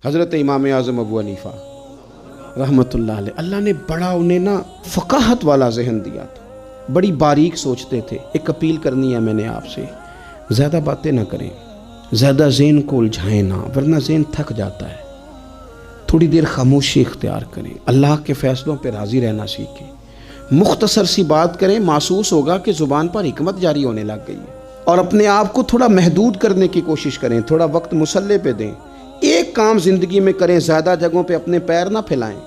حضرت امام اعظم ابو حنیفہ رحمۃ اللہ علیہ، اللہ نے بڑا انہیں فقاہت والا ذہن دیا تھا، بڑی باریک سوچتے تھے۔ ایک اپیل کرنی ہے میں نے آپ سے، زیادہ باتیں نہ کریں، زیادہ ذہن کو الجھائیں نہ، ورنہ ذہن تھک جاتا ہے۔ تھوڑی دیر خاموشی اختیار کریں، اللہ کے فیصلوں پہ راضی رہنا سیکھیں، مختصر سی بات کریں، محسوس ہوگا کہ زبان پر حکمت جاری ہونے لگ گئی ہے۔ اور اپنے آپ کو تھوڑا محدود کرنے کی کوشش کریں، تھوڑا وقت مصلے پہ دیں، ایک کام زندگی میں کریں، زیادہ جگہوں پہ اپنے پیر نہ پھیلائیں،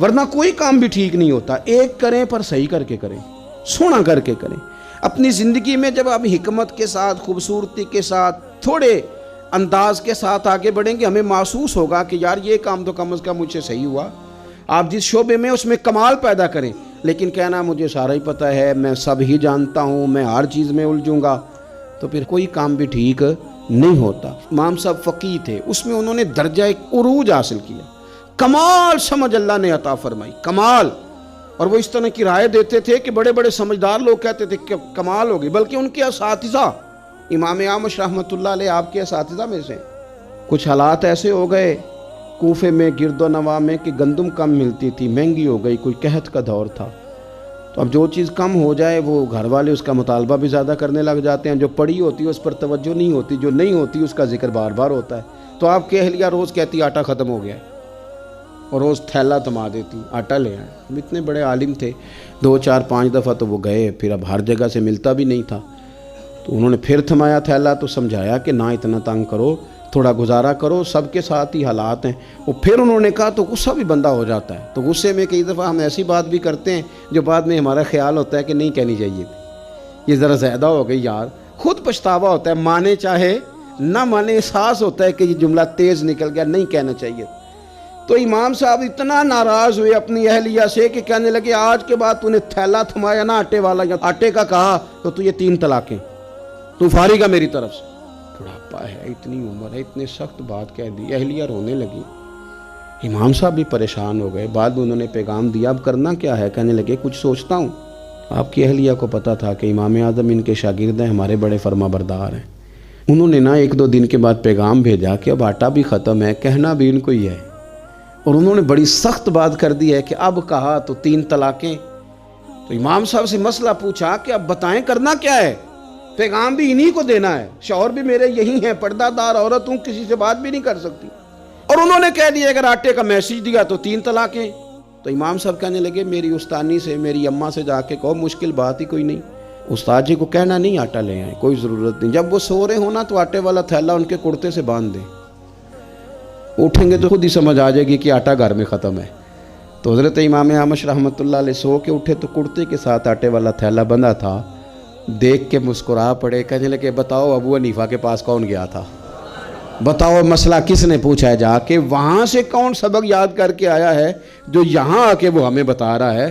ورنہ کوئی کام بھی ٹھیک نہیں ہوتا۔ ایک کریں پر صحیح کر کے کریں، سونا کر کے کریں۔ اپنی زندگی میں جب آپ حکمت کے ساتھ، خوبصورتی کے ساتھ، تھوڑے انداز کے ساتھ آگے بڑھیں گے، ہمیں محسوس ہوگا کہ یار یہ کام تو کم از کم مجھ سے صحیح ہوا۔ آپ جس شعبے میں اس میں کمال پیدا کریں، لیکن کہنا مجھے سارا ہی پتہ ہے، میں سب ہی جانتا ہوں، میں ہر چیز میں الجھوں گا، تو پھر کوئی کام بھی ٹھیک نہیں ہوتا۔ امام صاحب فقیہ تھے، اس میں انہوں نے درجہ ایک عروج حاصل کیا، کمال سمجھ اللہ نے عطا فرمائی، کمال۔ اور وہ اس طرح کی رائے دیتے تھے کہ بڑے بڑے سمجھدار لوگ کہتے تھے کہ کمال ہوگی، بلکہ ان کے اساتذہ امام اعمش رحمۃ اللہ علیہ آپ کے اساتذہ میں سے کچھ حالات ایسے ہو گئے کوفے میں، گرد و نواح میں، کہ گندم کم ملتی تھی، مہنگی ہو گئی، کوئی قحط کا دور تھا۔ تو اب جو چیز کم ہو جائے وہ گھر والے اس کا مطالبہ بھی زیادہ کرنے لگ جاتے ہیں، جو پڑی ہوتی ہے اس پر توجہ نہیں ہوتی، جو نہیں ہوتی اس کا ذکر بار بار ہوتا ہے۔ تو آپ کی اہلیہ روز کہتی آٹا ختم ہو گیا ہے، اور روز تھیلا تھما دیتی آٹا لے آئے۔ اب اتنے بڑے عالم تھے، 2 4 5 دفعہ تو وہ گئے، پھر اب ہر جگہ سے ملتا بھی نہیں تھا، تو انہوں نے پھر تھمایا تھیلا، تو سمجھایا کہ نہ اتنا تنگ کرو، تھوڑا گزارا کرو، سب کے ساتھ ہی حالات ہیں۔ وہ پھر انہوں نے کہا تو غصہ بھی بندہ ہو جاتا ہے، تو غصے میں کئی دفعہ ہم ایسی بات بھی کرتے ہیں جو بعد میں ہمارا خیال ہوتا ہے کہ نہیں کہنی چاہیے تھی، یہ ذرا زیادہ ہو گئی یار، خود پچھتاوا ہوتا ہے، مانے چاہے نہ مانے، احساس ہوتا ہے کہ یہ جملہ تیز نکل گیا، نہیں کہنا چاہیے۔ تو امام صاحب اتنا ناراض ہوئے اپنی اہلیہ سے کہ کہنے لگے آج کے بعد تو نے تھیلا تھمایا نا آٹے والا یا آٹے کا کہا تو تجھے 3 طلاقیں، تو فارغ ہے میری طرف سے۔ بڑھاپا ہے، اتنی عمر ہے، اتنے سخت بات کہہ دی، اہلیہ رونے لگی، امام صاحب بھی پریشان ہو گئے۔ بعد میں انہوں نے پیغام دیا اب کرنا کیا ہے، کہنے لگے کچھ سوچتا ہوں۔ آپ کی اہلیہ کو پتہ تھا کہ امام اعظم ان کے شاگرد ہیں، ہمارے بڑے فرما بردار ہیں۔ انہوں نے 1 2 دن کے بعد پیغام بھیجا کہ اب آٹا بھی ختم ہے، کہنا بھی ان کو ہی ہے، اور انہوں نے بڑی سخت بات کر دی ہے کہ اب کہا تو 3 طلاقیں۔ تو امام صاحب سے مسئلہ پوچھا کہ اب بتائیں کرنا کیا ہے، پیغام بھی انہی کو دینا ہے، شوہر بھی میرے یہی ہیں، پردہ دار عورت ہوں، کسی سے بات بھی نہیں کر سکتی، اور انہوں نے کہہ دیا اگر آٹے کا میسج دیا تو 3 طلاقیں۔ تو امام صاحب کہنے لگے میری استانی سے، میری اماں سے جا کے کہو، مشکل بات ہی کوئی نہیں، استاد جی کو کہنا نہیں آٹا لے آئیں، کوئی ضرورت نہیں، جب وہ سو رہے ہونا تو آٹے والا تھیلا ان کے کرتے سے باندھ دیں، اٹھیں گے تو خود ہی سمجھ آ جائے گی کہ آٹا گھر میں ختم ہے۔ تو حضرت امام اعمش رحمۃ اللہ علیہ سو کے اٹھے تو کرتے کے ساتھ آٹے والا تھیلا بندھا تھا، دیکھ کے مسکرا پڑے، کہنے لگے بتاؤ ابو حنیفہ کے پاس کون گیا تھا، بتاؤ مسئلہ کس نے پوچھا ہے، جا کے وہاں سے کون سبق یاد کر کے آیا ہے جو یہاں آ کے وہ ہمیں بتا رہا ہے۔